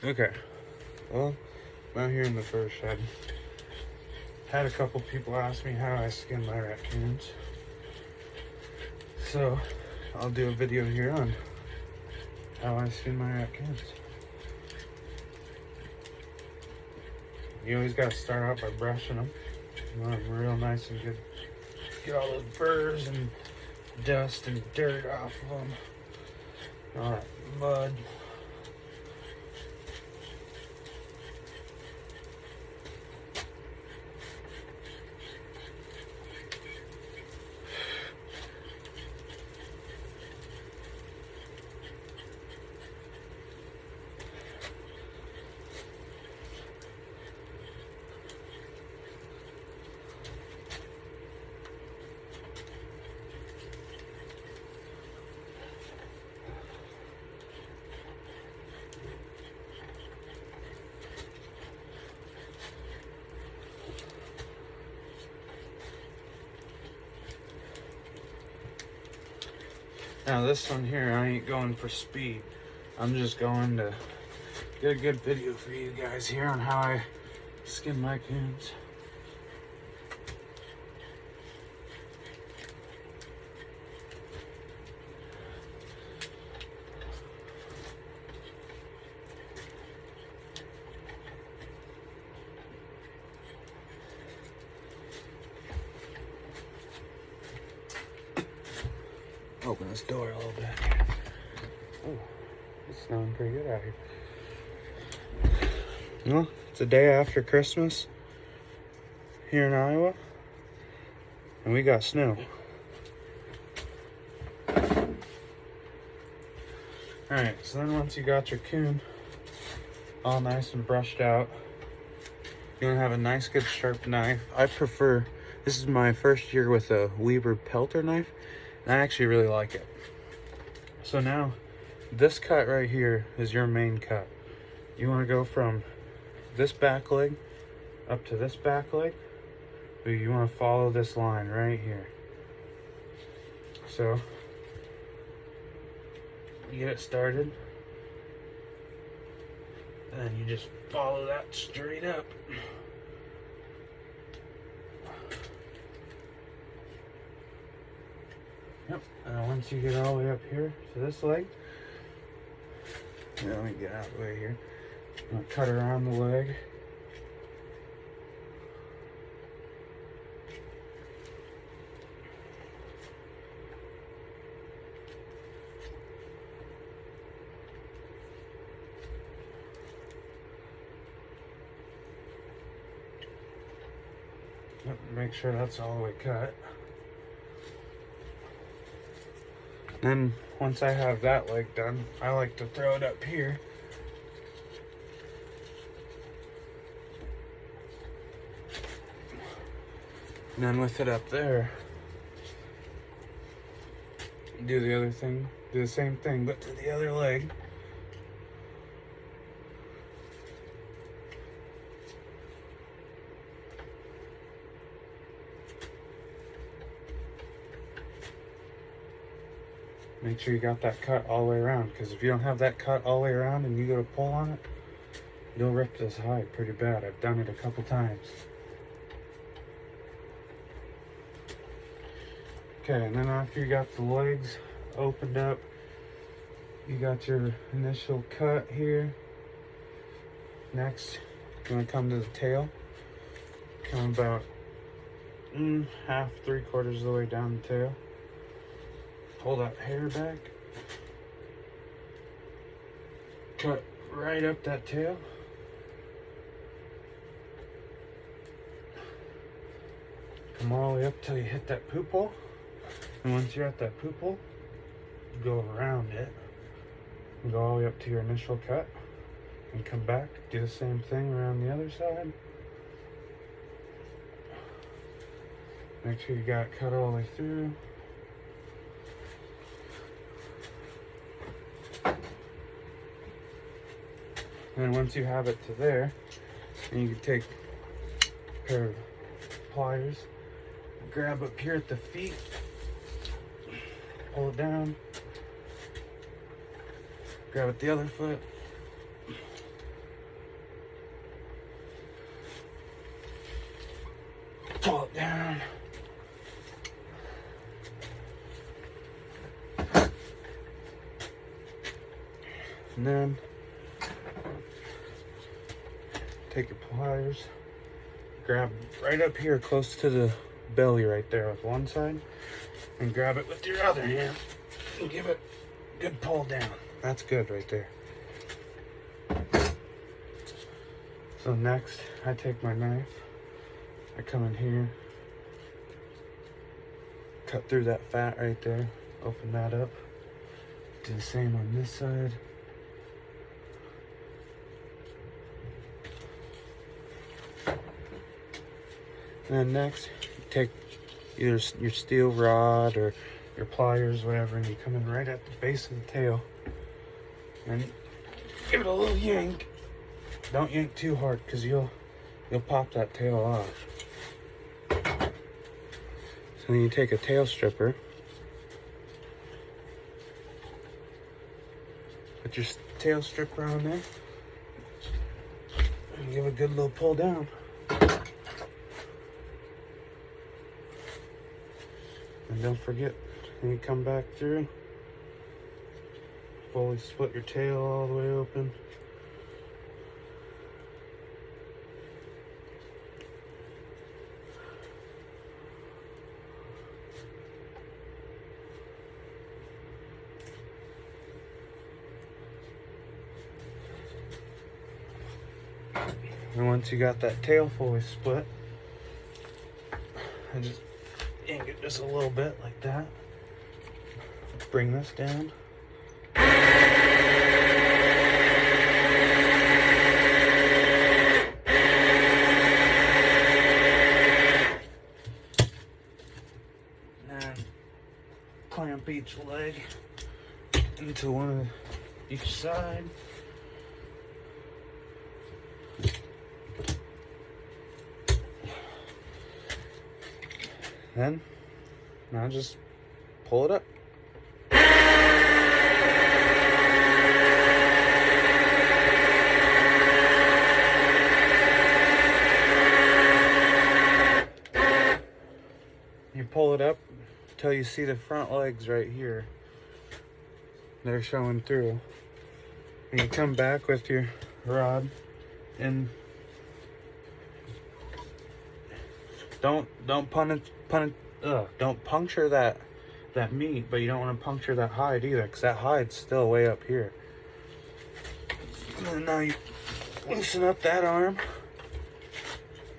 Okay, well, I'm out here in the fur shed. Had a couple people ask me how I skin my raccoons. So, I'll do a video here on how I skin my raccoons. You always gotta start out by brushing them. You want them real nice and good. Get all those burrs and dust and dirt off of them. All that mud. Now this one here, I ain't going for speed. I'm just going to get a good video for you guys here on how I skin my coons. Open this door a little bit. Oh, it's smelling pretty good out here. Well, it's a day after Christmas here in Iowa, and we got snow. Alright, so then once you got your coon all nice and brushed out, you want to have a nice good sharp knife. I prefer, this is my first year with a Weber Pelter knife, and I actually really like it. So now, this cut right here is your main cut. You want to go from this back leg up to this back leg, but you want to follow this line right here. So, you get it started, and then you just follow that straight up. Yep, and once you get all the way up here to this leg, let me get out of the way here. I'm gonna cut around the leg. Yep, make sure that's all the way cut. Then once I have that leg done, I like to throw it up here. And then with it up there, do the other thing, do the same thing, but to the other leg. Make sure you got that cut all the way around, because if you don't have that cut all the way around and you go to pull on it, you'll rip this hide pretty bad. I've done it a couple times. Okay, and then after you got the legs opened up, you got your initial cut here. Next, you're gonna come to the tail. Come about half, 3/4 of the way down the tail. Pull that hair back. Cut right up that tail. Come all the way up till you hit that poop hole. And once you're at that poop hole, go around it. And go all the way up to your initial cut. And come back, do the same thing around the other side. Make sure you got it cut all the way through. And once you have it to there, then you can take a pair of pliers, grab up here at the feet, pull it down, grab at the other foot, pull it down. And then take your pliers, grab right up here close to the belly right there with one side, and grab it with your other hand and give it a good pull down. That's good right there. So next, I take my knife, I come in here, cut through that fat right there, open that up, do the same on this side. And then next, you take either your steel rod or your pliers, whatever, and you come in right at the base of the tail and give it a little yank. Don't yank too hard because you'll pop that tail off. So then you take a tail stripper, put your tail stripper on there, and give it a good little pull down. And don't forget, when you come back through, fully split your tail all the way open. And once you got that tail fully split, I just yank it just a little bit like that. Bring this down. And clamp each leg into one of each side. Then, now just pull it up. You pull it up until you see the front legs right here. They're showing through. And you come back with your rod and don't puncture that meat, but you don't want to puncture that hide either, because that hide's still way up here. And then now you loosen up that arm,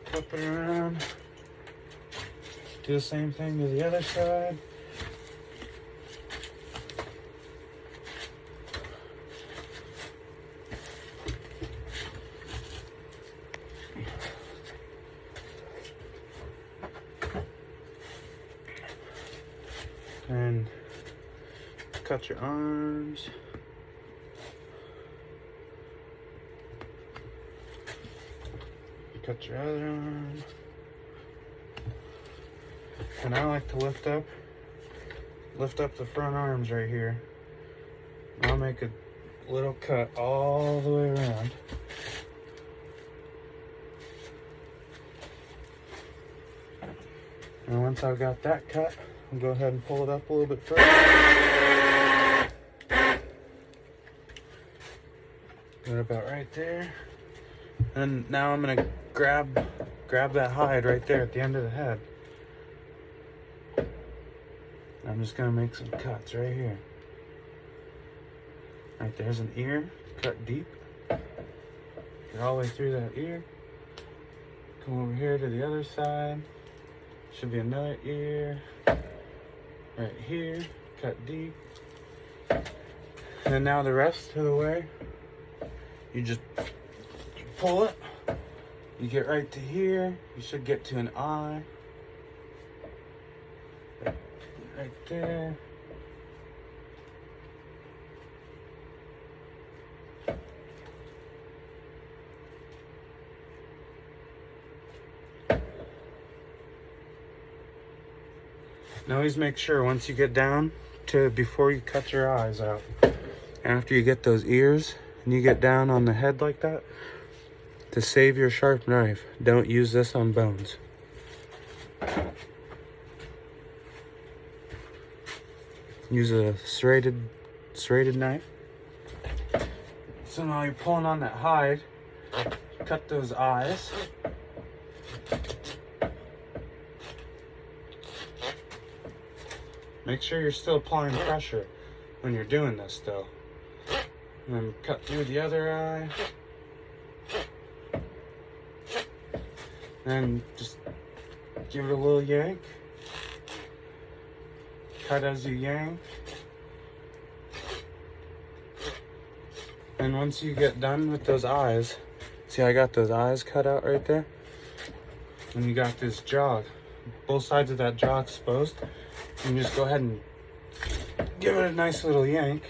flip it around, do the same thing to the other side. And cut your arms. Cut your other arm. And I like to lift up the front arms right here. I'll make a little cut all the way around. And once I've got that cut, I'll go ahead and pull it up a little bit further. Got about right there. And now I'm gonna grab that hide right there at the end of the head. I'm just gonna make some cuts right here. Right there's an ear, cut deep. Get all the way through that ear. Come over here to the other side. Should be another ear. Right here, cut deep. And now the rest of the way, you just pull it. You get right to here. You should get to an eye. Right there. And always make sure once you get down to before you cut your eyes out, after you get those ears and you get down on the head like that, to save your sharp knife, don't use this on bones. Use a serrated knife. So now you're pulling on that hide, cut those eyes. Make sure you're still applying pressure when you're doing this though. And then cut through the other eye. And just give it a little yank. Cut as you yank. And once you get done with those eyes, see I got those eyes cut out right there? And you got this jaw, both sides of that jaw exposed. And just go ahead and give it a nice little yank.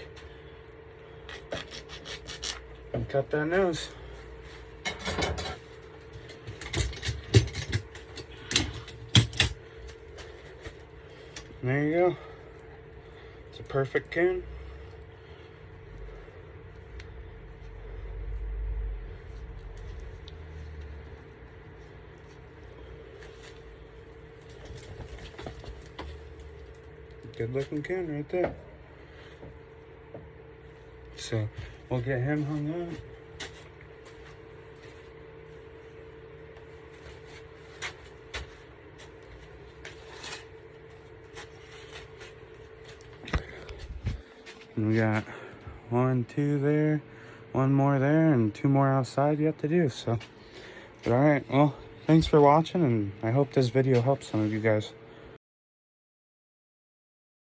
And cut that nose. And there you go. It's a perfect coon. Good looking coon right there. So we'll get him hung up. And we got 1, 2 there, 1 more there, and 2 more outside yet to do. So, but all right, well, thanks for watching, and I hope this video helps some of you guys.